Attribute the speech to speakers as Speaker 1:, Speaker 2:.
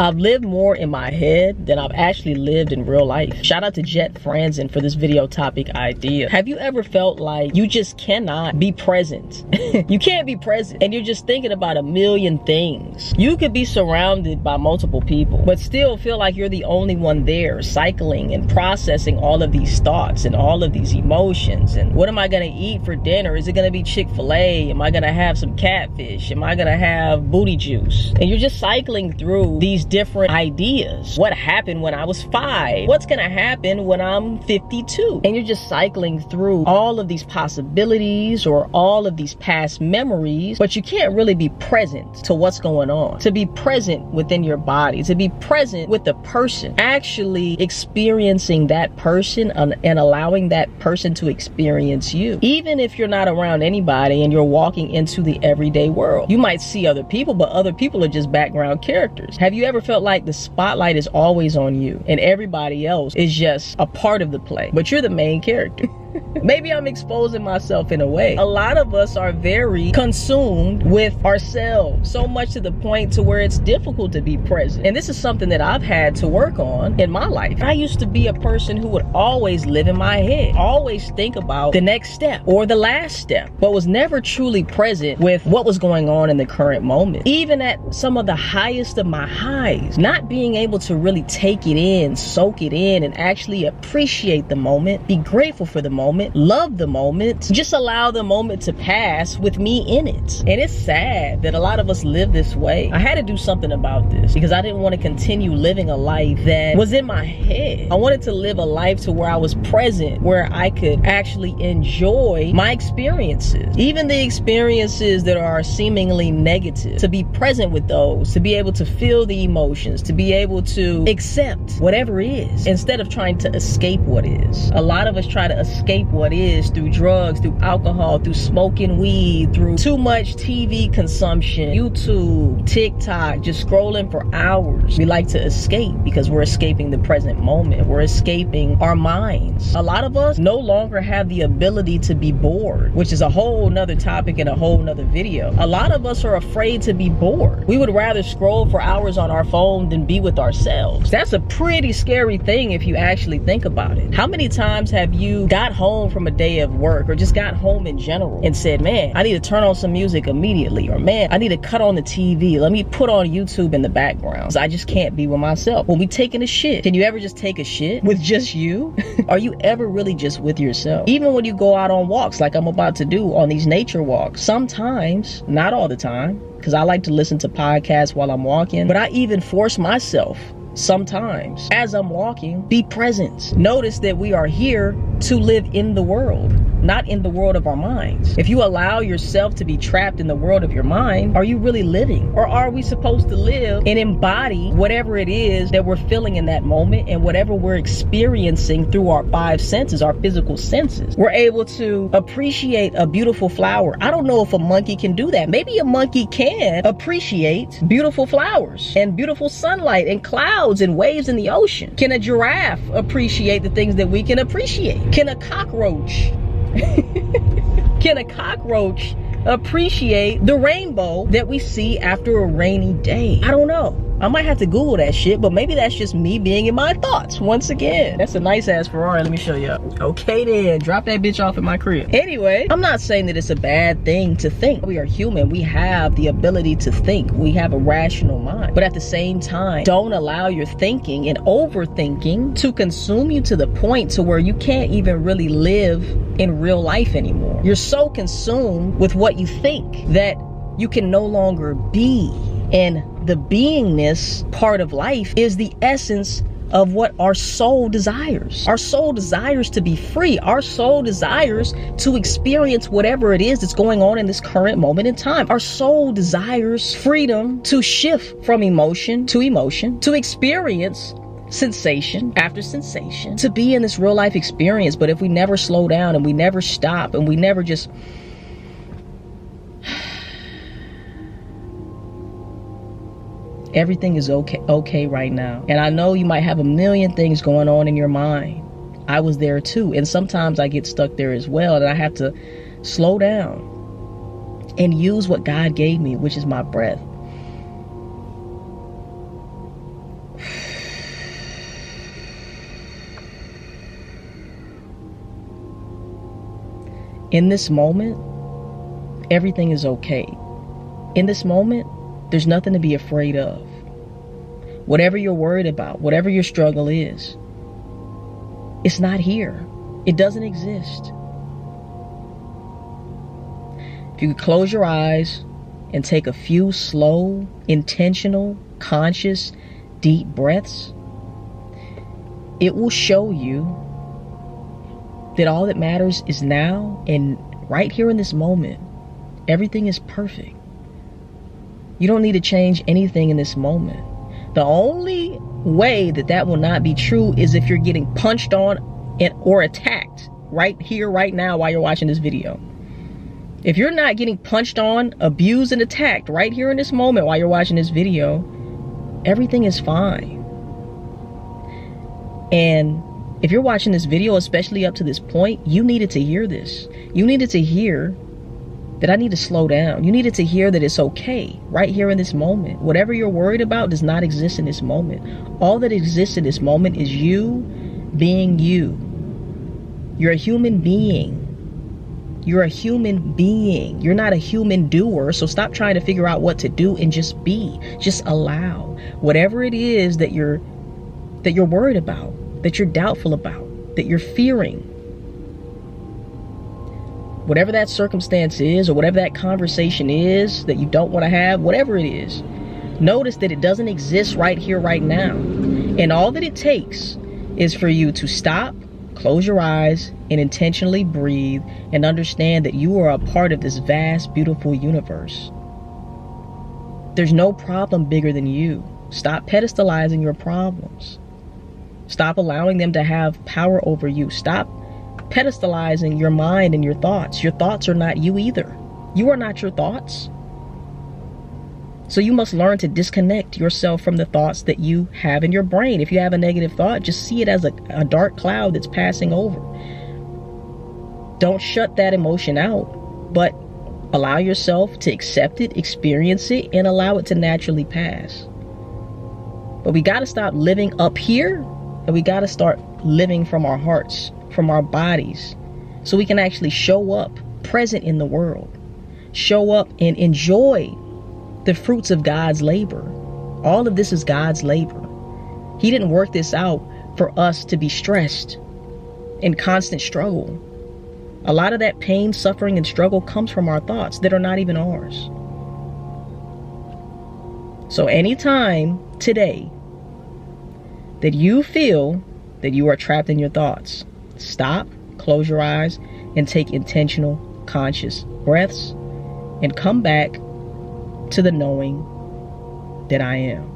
Speaker 1: I've lived more in my head than I've actually lived in real life. Shout out to Jet Franzen for this video topic idea. Have you ever felt like you just cannot be present? You can't be present and you're just thinking about a million things. You could be surrounded by multiple people, but still feel like you're the only one there, cycling and processing all of these thoughts and all of these emotions. And what am I gonna eat for dinner? Is it gonna be Chick-fil-A? Am I gonna have some catfish? Am I gonna have booty juice? And you're just cycling through these different ideas. What happened when I was 5? What's gonna happen when I'm 52? And you're just cycling through all of these possibilities or all of these past memories, but you can't really be present to what's going on. To be present within your body, to be present with the person, actually experiencing that person and allowing that person to experience you. Even if you're not around anybody and you're walking into the everyday world, you might see other people, but other people are just background characters. Have you ever felt like the spotlight is always on you and everybody else is just a part of the play, but you're the main character? Maybe I'm exposing myself in a way. A lot of us are very consumed with ourselves, so much to the point to where it's difficult to be present. And this is something that I've had to work on in my life. I used to be a person who would always live in my head, always think about the next step or the last step, but was never truly present with what was going on in the current moment. Even at some of the highest of my highs, not being able to really take it in, soak it in, and actually appreciate the moment, be grateful for the moment, love the moment, just allow the moment to pass with me in it. And it's sad that a lot of us live this way. I had to do something about this because I didn't want to continue living a life that was in my head. I wanted to live a life to where I was present, where I could actually enjoy my experiences, even the experiences that are seemingly negative, to be present with those, to be able to feel the emotions, to be able to accept whatever is instead of trying to escape what is. A lot of us try to escape what is through drugs, through alcohol, through smoking weed, through too much TV consumption, YouTube, TikTok, just scrolling for hours. We like to escape because we're escaping the present moment. We're escaping our minds. A lot of us no longer have the ability to be bored, which is a whole nother topic and a whole nother video. A lot of us are afraid to be bored. We would rather scroll for hours on our phone than be with ourselves. That's a pretty scary thing if you actually think about it. How many times have you got home from a day of work or just got home in general and said, man, I need to turn on some music immediately, or man, I need to cut on the TV. Let me put on YouTube in the background. I just can't be with myself. When we taking a shit, can you ever just take a shit with just you? Are you ever really just with yourself? Even when you go out on walks like I'm about to do on these nature walks, sometimes, not all the time, because I like to listen to podcasts while I'm walking, but I even force myself sometimes as I'm walking, be present. Notice that we are here to live in the world, not in the world of our minds. If you allow yourself to be trapped in the world of your mind, are you really living? Or are we supposed to live and embody whatever it is that we're feeling in that moment and whatever we're experiencing through our 5 senses, our physical senses? We're able to appreciate a beautiful flower. I don't know if a monkey can do that. Maybe a monkey can appreciate beautiful flowers and beautiful sunlight and clouds and waves in the ocean. Can a giraffe appreciate the things that we can appreciate? Can a cockroach appreciate the rainbow that we see after a rainy day? I don't know. I might have to Google that shit, but maybe that's just me being in my thoughts once again. That's a nice ass Ferrari. Let me show you. Okay then, drop that bitch off at my crib. Anyway, I'm not saying that it's a bad thing to think. We are human. We have the ability to think. We have a rational mind. But at the same time, don't allow your thinking and overthinking to consume you to the point to where you can't even really live in real life anymore. You're so consumed with what you think that you can no longer be. And the beingness part of life is the essence of what our soul desires. Our soul desires to be free. Our soul desires to experience whatever it is that's going on in this current moment in time. Our soul desires freedom to shift from emotion, to experience sensation after sensation, to be in this real life experience. But if we never slow down and we never stop and we never just everything is okay right now. And I know you might have a million things going on in your mind. I was there too. And sometimes I get stuck there as well. And I have to slow down and use what God gave me, which is my breath. In this moment, everything is okay. In this moment, there's nothing to be afraid of. Whatever you're worried about, whatever your struggle is, it's not here. It doesn't exist. If you could close your eyes and take a few slow, intentional, conscious, deep breaths, it will show you that all that matters is now, and right here in this moment, everything is perfect. You don't need to change anything in this moment. The only way that that will not be true is if you're getting punched on or attacked right here, right now, while you're watching this video. If you're not getting punched on, abused, and attacked right here in this moment while you're watching this video, everything is fine. And if you're watching this video, especially up to this point, you needed to hear this. You needed to hear that I need to slow down. You needed to hear that it's okay right here in this moment. Whatever you're worried about does not exist in this moment. All that exists in this moment is you being you. You're a human being. You're a human being. You're not a human doer. So stop trying to figure out what to do and just be. Just allow whatever it is that you're worried about, that you're doubtful about, that you're fearing. Whatever that circumstance is, or whatever that conversation is that you don't want to have, whatever it is, notice that it doesn't exist right here, right now. And all that it takes is for you to stop, close your eyes, and intentionally breathe and understand that you are a part of this vast, beautiful universe. There's no problem bigger than you. Stop pedestalizing your problems. Stop allowing them to have power over you. Stop pedestalizing your mind and your thoughts. Your thoughts are not you either. You are not your thoughts. So you must learn to disconnect yourself from the thoughts that you have in your brain. If you have a negative thought, just see it as a dark cloud that's passing over. Don't shut that emotion out, but allow yourself to accept it, experience it, and allow it to naturally pass. But we got to stop living up here, and we got to start living from our hearts, from our bodies, so we can actually show up present in the world, show up and enjoy the fruits of God's labor. All of this is God's labor. He didn't work this out for us to be stressed in constant struggle. A lot of that pain, suffering, and struggle comes from our thoughts that are not even ours. So anytime today that you feel that you are trapped in your thoughts, stop, close your eyes, and take intentional, conscious breaths, and come back to the knowing that I am.